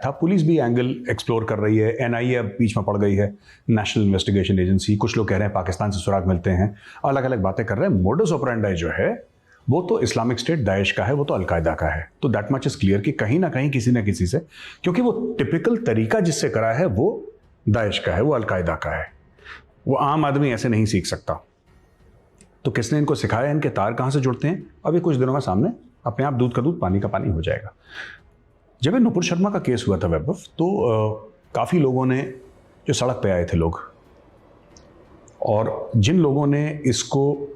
था। पुलिस भी angle explore कर रही है, एनआईए अब बीच में पड़ गई है, नेशनल इन्वेस्टिगेशन एजेंसी। कुछ लोग कह रहे हैं पाकिस्तान से सुराग मिलते हैं, अलग अलग बातें कर रहे हैं। मोडस ऑपरेंडी जो है वो तो इस्लामिक स्टेट दाइश का है, वो तो अलकायदा का है। तो दैट मच इज क्लियर कि कहीं ना कहीं किसी ना किसी से, क्योंकि वो टिपिकल तरीका जिससे करा है वो दाइश का है, वो अलकायदा का है। वो आम आदमी ऐसे नहीं सीख सकता। तो किसने इनको सिखाया, इनके तार कहां से जुड़ते हैं, अभी कुछ दिनों में सामने अपने आप दूध का दूध पानी का पानी हो जाएगा। जब ये नुपुर शर्मा का केस हुआ था वैभव, तो काफ़ी लोगों ने, जो सड़क पे आए थे लोग, और जिन लोगों ने इसको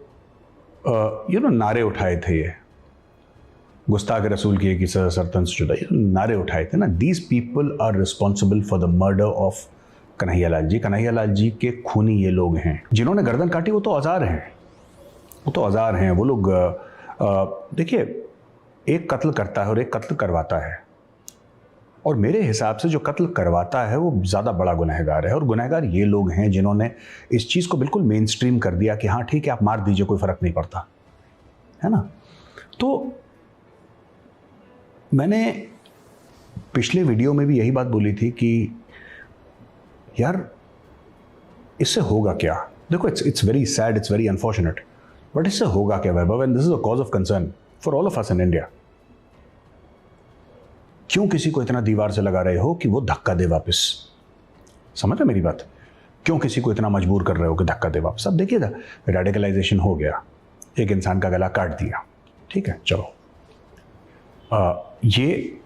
नारे उठाए थे, ये गुस्ताख रसूल की एक सरतन से जुदा नारे उठाए थे ना, these people are responsible for the murder of Kanhaiya Lal ji. Kanhaiya Lal ji के खूनी ये लोग हैं जिन्होंने गर्दन काटी। वो तो औजार हैं, वो तो औजार हैं वो लोग। देखिए, एक कत्ल करता है और एक कत्ल करवाता है, और मेरे हिसाब से जो कत्ल करवाता है वो ज़्यादा बड़ा गुनहगार है। और गुनहगार ये लोग हैं जिन्होंने इस चीज़ को बिल्कुल मेन स्ट्रीम कर दिया कि हाँ ठीक है, आप मार दीजिए, कोई फ़र्क नहीं पड़ता, है ना। तो मैंने पिछले वीडियो में भी यही बात बोली थी कि यार इससे होगा क्या। देखो, it's very sad, it's very unfortunate, but इससे होगा क्या Vaibhav, and this is a cause of concern for all of us in India. क्यों किसी को इतना दीवार से लगा रहे हो कि वो धक्का दे वापस? समझ रहे मेरी बात? क्यों किसी को इतना मजबूर कर रहे हो कि धक्का दे वापस? अब देखिए, रेडिकलाइजेशन हो गया, एक इंसान का गला काट दिया, ठीक है, चलो, ये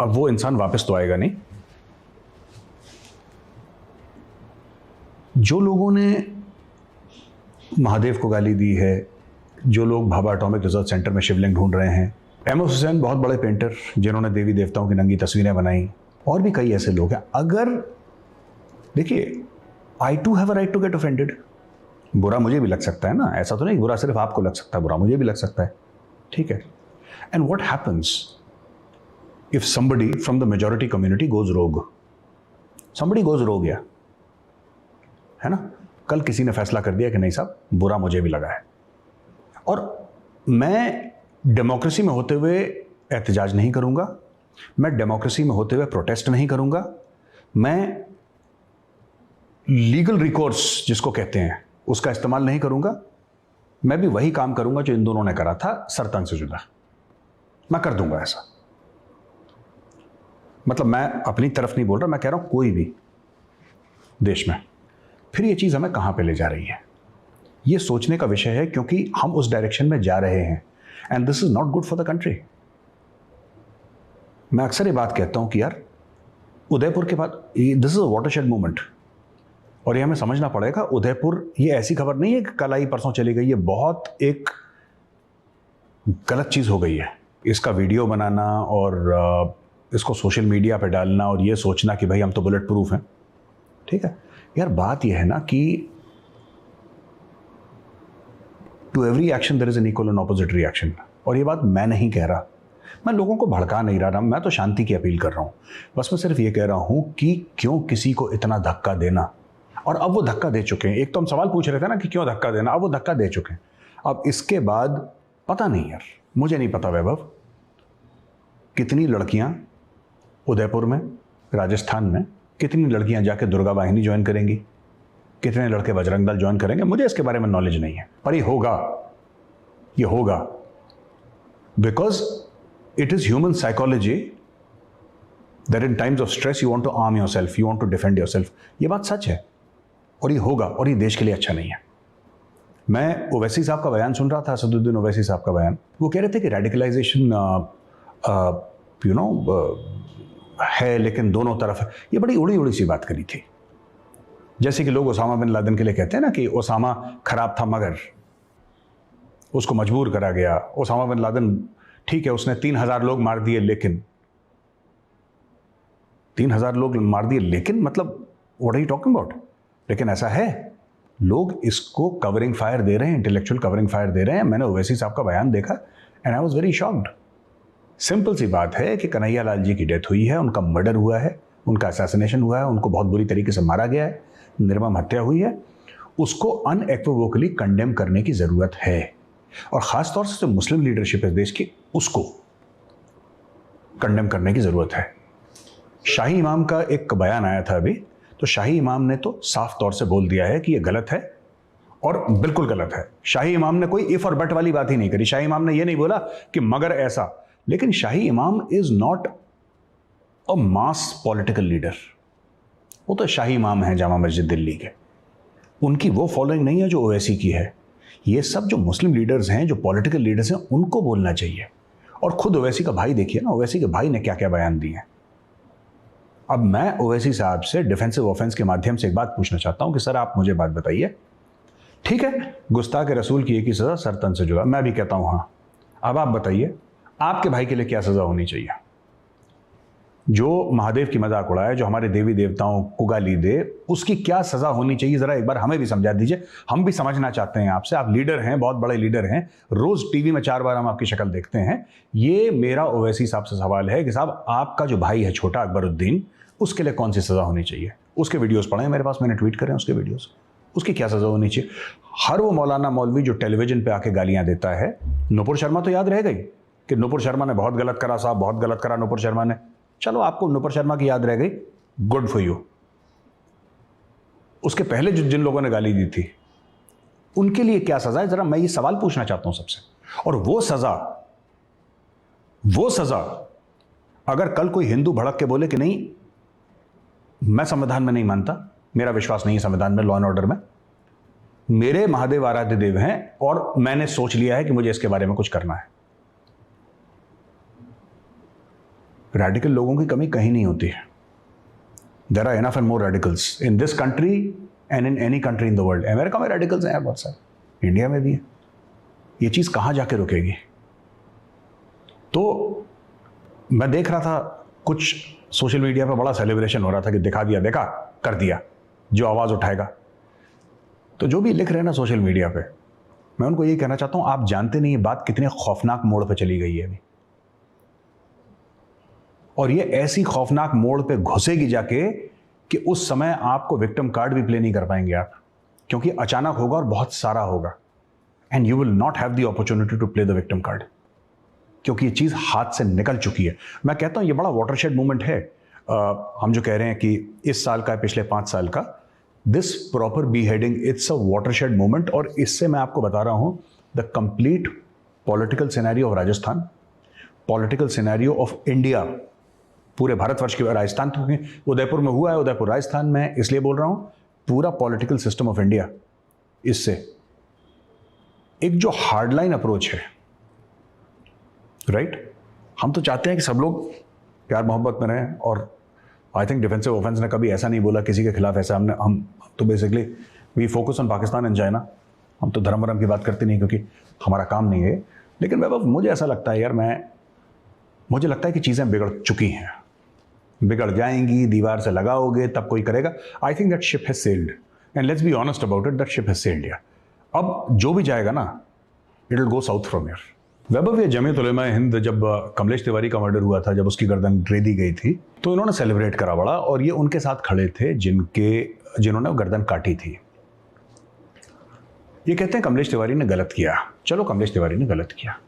अब वो इंसान वापस तो आएगा नहीं। जो लोगों ने महादेव को गाली दी है, जो लोग भाभा एटॉमिक रिसर्च सेंटर में शिवलिंग ढूंढ रहे हैं, एमएस हुसैन बहुत बड़े पेंटर जिन्होंने देवी देवताओं की नंगी तस्वीरें बनाई, और भी कई ऐसे लोग हैं। अगर देखिए, I too have a right to get offended. बुरा मुझे भी लग सकता है ना, ऐसा तो नहीं बुरा सिर्फ आपको लग सकता है, बुरा मुझे भी लग सकता है, ठीक है। And what happens if somebody from the majority community goes रोग? समबडी गोज रोग, या है ना, कल किसी ने फैसला कर दिया कि नहीं साहब, बुरा मुझे भी लगा है, और मैं डेमोक्रेसी में होते हुए एहतजाज नहीं करूंगा, मैं डेमोक्रेसी में होते हुए प्रोटेस्ट नहीं करूंगा, मैं लीगल रिकोर्स जिसको कहते हैं उसका इस्तेमाल नहीं करूंगा। मैं भी वही काम करूंगा जो इन दोनों ने करा था, सरतन से जुदा। मैं कर दूंगा ऐसा। मतलब मैं अपनी तरफ नहीं बोल रहा, मैं कह रहा हूं कोई भी देश में। फिर ये चीज हमें कहां पे ले जा रही है, ये सोचने का विषय है, क्योंकि हम उस डायरेक्शन में जा रहे हैं, and this is not good for the country. मैं अक्सर ये बात कहता हूं कि यार, उदयपुर के बाद this is a watershed movement, और ये हमें समझना पड़ेगा। उदयपुर, ये ऐसी खबर नहीं है कि कल आई परसों चली गई, ये बहुत एक गलत चीज हो गई है। इसका वीडियो बनाना और इसको सोशल मीडिया पे डालना और ये सोचना कि भाई हम तो बुलेट प्रूफ हैं, ठीक है यार। बात यह है ना कि to every action there is an equal and opposite reaction. और ये बात मैं नहीं कह रहा, मैं लोगों को भड़का नहीं रहा, मैं तो शांति की अपील कर रहा हूं। बस मैं सिर्फ ये कह रहा हूं कि क्यों किसी को इतना धक्का देना। और अब वो धक्का दे चुके हैं। एक तो हम सवाल पूछ रहे थे ना कि क्यों धक्का देना, अब वो धक्का दे चुके हैं। अब इसके बाद पता नहीं यार, मुझे नहीं पता वैभव, कितनी लड़कियां उदयपुर में, राजस्थान में, कितनी लड़कियां जाके दुर्गा वाहिनी ज्वाइन करेंगी, कितने लड़के बजरंग दल ज्वाइन करेंगे, मुझे इसके बारे में नॉलेज नहीं है। पर ये होगा, ये होगा, because it is human psychology that in times of stress you want to arm yourself, you want to defend yourself. ये बात सच है, और ये होगा, और ये देश के लिए अच्छा नहीं है। मैं ओवैसी साहब का बयान सुन रहा था, असदुद्दीन ओवैसी साहब का बयान। वो कह रहे थे कि रेडिकलाइजेशन है, लेकिन दोनों तरफ है। ये बड़ी उड़ी उड़ी सी बात करी थी, जैसे कि लोग ओसामा बिन लादेन के लिए कहते हैं ना कि ओसामा खराब था मगर उसको मजबूर करा गया। ओसामा बिन लादेन ठीक है, उसने 3000 लोग मार दिए, लेकिन 3000 लोग मार दिए, लेकिन मतलब what are you talking about? लेकिन ऐसा है, लोग इसको कवरिंग फायर दे रहे हैं, इंटेलेक्चुअल कवरिंग फायर दे रहे हैं। मैंने ओवैसी साहब का बयान देखा and I was very shocked. Simple सी बात है कि कन्हैया लाल जी की डेथ हुई है, उनका मर्डर हुआ है, उनका असैसिनेशन हुआ है, उनको बहुत बुरी तरीके से मारा गया है, निर्मम हत्या हुई है। उसको अनएक्विवोकली कंडेम करने की जरूरत है, और खासतौर से जो मुस्लिम लीडरशिप है देश की, उसको कंडेम करने की जरूरत है। शाही इमाम का एक बयान आया था अभी, तो शाही इमाम ने तो साफ तौर से बोल दिया है कि यह गलत है और बिल्कुल गलत है। शाही इमाम ने कोई इफ और बट वाली बात ही नहीं करी। शाही इमाम ने यह नहीं बोला कि मगर ऐसा, लेकिन शाही इमाम is not a mass political leader. वो तो शाही इमाम है जामा मस्जिद दिल्ली के, उनकी वो फॉलोइंग नहीं है जो ओवैसी की है। ये सब जो मुस्लिम लीडर्स हैं, जो पॉलिटिकल लीडर्स हैं, उनको बोलना चाहिए। और खुद ओवैसी का भाई देखिए ना, ओवैसी के भाई ने क्या क्या बयान दिए हैं। अब मैं ओवैसी साहब से डिफेंसिव ऑफेंस के माध्यम से एक बात पूछना चाहता हूं कि सर आप मुझे बात बताइए, ठीक है गुस्ताख रसूल की एक ही सजा सरतन से जुदा, मैं भी कहता हूं हाँ। अब आप बताइए आपके भाई के लिए क्या सजा होनी चाहिए? जो महादेव की मजाक उड़ाए, जो हमारे देवी देवताओं को गाली दे, उसकी क्या सजा होनी चाहिए? जरा एक बार हमें भी समझा दीजिए, हम भी समझना चाहते हैं आपसे। आप लीडर हैं, बहुत बड़े लीडर हैं, रोज टीवी में 4 बार हम आपकी शक्ल देखते हैं। ये मेरा ओवैसी साहब से सवाल है कि साहब आपका जो भाई है छोटा अकबरुद्दीन, उसके लिए कौन सी सजा होनी चाहिए? उसके वीडियोस पड़े हैं मेरे पास, मैंने ट्वीट करे हैं उसके वीडियोस। उसकी क्या सजा होनी चाहिए? हर वो मौलाना मौलवी जो टेलीविजन पे आके गालियां देता है, नुपुर शर्मा तो याद रह गई कि नुपुर शर्मा ने बहुत गलत करा साहब, बहुत गलत करा नुपुर शर्मा ने। चलो आपको नुपुर शर्मा की याद रह गई, गुड फॉर यू। उसके पहले जिन लोगों ने गाली दी थी उनके लिए क्या सजा है? जरा मैं ये सवाल पूछना चाहता हूं सबसे। और वो सजा अगर कल कोई हिंदू भड़क के बोले कि नहीं मैं संविधान में नहीं मानता, मेरा विश्वास नहीं है संविधान में, लॉ एंड ऑर्डर में, मेरे महादेव आराध्य देव हैं और मैंने सोच लिया है कि मुझे इसके बारे में कुछ करना है। रेडिकल लोगों की कमी कहीं नहीं होती है। There are enough and more radicals in this country and in any country in the world. America में रेडिकल्स हैं बहुत सारे, इंडिया में भी है। ये चीज कहां जाके रुकेगी? तो मैं देख रहा था कुछ सोशल मीडिया पर बड़ा सेलिब्रेशन हो रहा था कि दिखा दिया, देखा, कर दिया, जो आवाज उठाएगा। तो जो भी लिख रहे हैं ना सोशल मीडिया पे, मैं उनको यही कहना चाहता हूं, आप जानते नहीं ये बात कितने खौफनाक मोड़ पे चली गई है अभी, और ये ऐसी खौफनाक मोड़ पे घुसेगी जाके कि उस समय आपको विक्टिम कार्ड भी प्ले नहीं कर पाएंगे आप, क्योंकि अचानक होगा और बहुत सारा होगा, and you will not have the opportunity to play the victim card, क्योंकि ये चीज हाथ से निकल चुकी है। मैं कहता हूं ये बड़ा वाटरशेड मूवमेंट है। हम जो कह रहे हैं कि इस साल का, पिछले 5 साल का, this proper B heading, it's a watershed movement. और इससे मैं आपको बता रहा हूं the complete political scenario of Rajasthan, political scenario of India, पूरे भारतवर्ष के, राजस्थान तो उदयपुर में हुआ है, उदयपुर राजस्थान में, इसलिए बोल रहा हूं पूरा पॉलिटिकल सिस्टम ऑफ इंडिया। इससे एक जो हार्डलाइन अप्रोच है, राइट, हम तो चाहते हैं कि सब लोग प्यार मोहब्बत में रहें, और आई थिंक डिफेंसिव ऑफेंस ने कभी ऐसा नहीं बोला किसी के खिलाफ ऐसा। हम तो basically we focus on Pakistan and China. हम तो धर्म वरम की बात करते नहीं, क्योंकि हमारा काम नहीं है। लेकिन वैभव, मुझे ऐसा लगता है यार, मुझे लगता है कि चीज़ें बिगड़ चुकी हैं, बिगड़ जाएंगी, दीवार से लगाओगे तब कोई करेगा। I think that ship has sailed, and let's be honest about it, that ship has sailed यार। अब जो भी जाएगा ना, it will go south from here. Vaibhav, ये जमीयत उलेमा हिंद, जब कमलेश तिवारी का मर्डर हुआ था, जब उसकी गर्दन रेदी गई थी, तो इन्होंने सेलिब्रेट करा बड़ा, और ये उनके साथ खड़े थे जिन्होंने गर्दन काटी थी। ये कहते हैं कमलेश तिवारी ने गलत किया। चलो, कमलेश तिवारी ने गलत किया,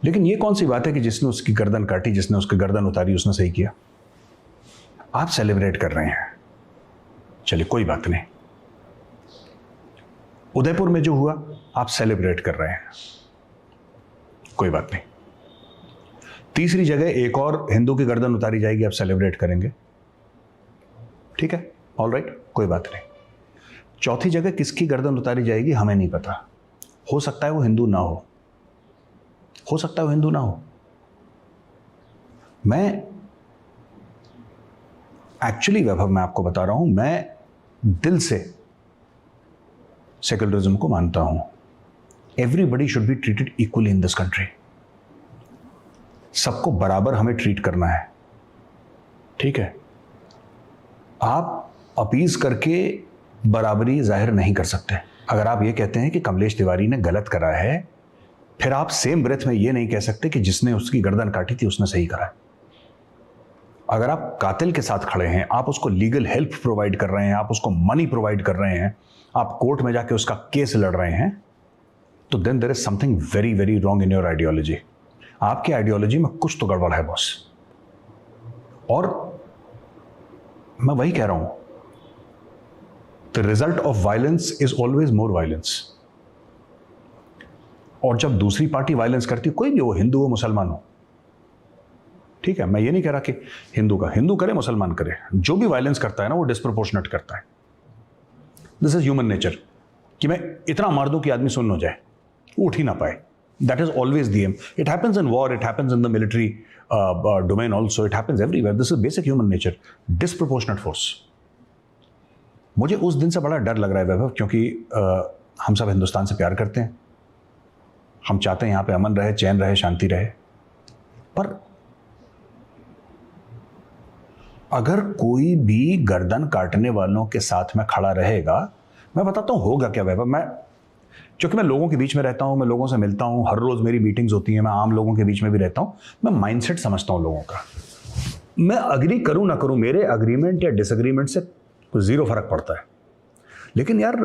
लेकिन ये कौन सी बात है कि जिसने उसकी गर्दन काटी, जिसने उसकी गर्दन उतारी, उसने सही किया? आप सेलिब्रेट कर रहे हैं, चलिए कोई बात नहीं। उदयपुर में जो हुआ, आप सेलिब्रेट कर रहे हैं, कोई बात नहीं। तीसरी जगह एक और हिंदू की गर्दन उतारी जाएगी, आप सेलिब्रेट करेंगे, ठीक है, ऑल राइट, कोई बात नहीं। चौथी जगह किसकी गर्दन उतारी जाएगी हमें नहीं पता। हो सकता है वो हिंदू ना हो सकता है वो हिंदू ना हो। मैं एक्चुअली वैभव, मैं आपको बता रहा हूं, मैं दिल से सेक्युलरिज्म को मानता हूं। Everybody should be treated equally in this country. सबको बराबर हमें ट्रीट करना है, ठीक है। आप अपीज करके बराबरी जाहिर नहीं कर सकते। अगर आप ये कहते हैं कि कमलेश तिवारी ने गलत करा है, फिर आप सेम ब्रेथ में ये नहीं कह सकते कि जिसने उसकी गर्दन काटी थी उसने सही करा है। अगर आप कातिल के साथ खड़े हैं, आप उसको लीगल हेल्प प्रोवाइड कर रहे हैं, आप उसको मनी प्रोवाइड कर रहे हैं, आप कोर्ट में जाके उसका केस लड़ रहे हैं, तो then there is something very very wrong in your ideology. आपकी आइडियोलॉजी में कुछ तो गड़बड़ है बॉस। और मैं वही कह रहा हूं, the result of violence is always more violence. और जब दूसरी पार्टी वायलेंस करती है, कोई भी हो, हिंदू हो मुसलमान हो, ठीक है, मैं ये नहीं कह रहा कि हिंदू का हिंदू करे मुसलमान करे, जो भी वायलेंस करता है ना वो डिस्प्रोपोर्शनेट करता है। दिस इज ह्यूमन नेचर, कि मैं इतना मार दूं कि आदमी सुन हो जाए, उठ ही ना पाए। That is always the aim. It happens in war, it happens in the military domain also, it happens everywhere. This is basic human nature, disproportionate force. मुझे उस दिन से बड़ा डर लग रहा है वैभव, क्योंकि हम सब हिंदुस्तान से प्यार करते हैं, हम चाहते हैं यहाँ पे अमन रहे, चैन रहे, शांति रहे। पर अगर कोई भी गर्दन काटने वालों के साथ में खड़ा रहेगा, मैं बताता हूँ होगा क्या वैभव। क्योंकि मैं लोगों के बीच में रहता हूँ, मैं लोगों से मिलता हूँ, हर रोज मेरी मीटिंग्स होती हैं, मैं आम लोगों के बीच में भी रहता हूँ, मैं माइंडसेट समझता हूँ लोगों का। मैं अग्री करूँ ना करूँ, मेरे अग्रीमेंट या डिसएग्रीमेंट से कुछ जीरो फर्क पड़ता है। लेकिन यार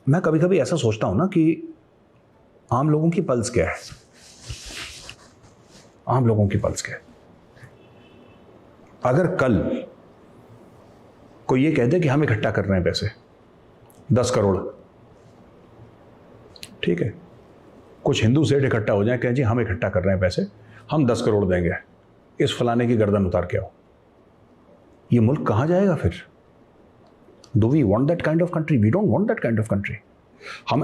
मैं कभी कभी ऐसा सोचता हूँ ना कि आम लोगों की पल्स क्या है, आम लोगों की पल्स क्या है। अगर कल कोई ये कह दे कि हम इकट्ठा कर रहे हैं पैसे 10 करोड़, ठीक है, कुछ हिंदू सेठ इकट्ठा हो जाए, कहें जी हम इकट्ठा कर रहे हैं पैसे, हम 10 करोड़ देंगे, इस फलाने की गर्दन उतार के आओ, ये मुल्क कहां जाएगा फिर? Do we want that kind of country? We don't want that kind of country. हम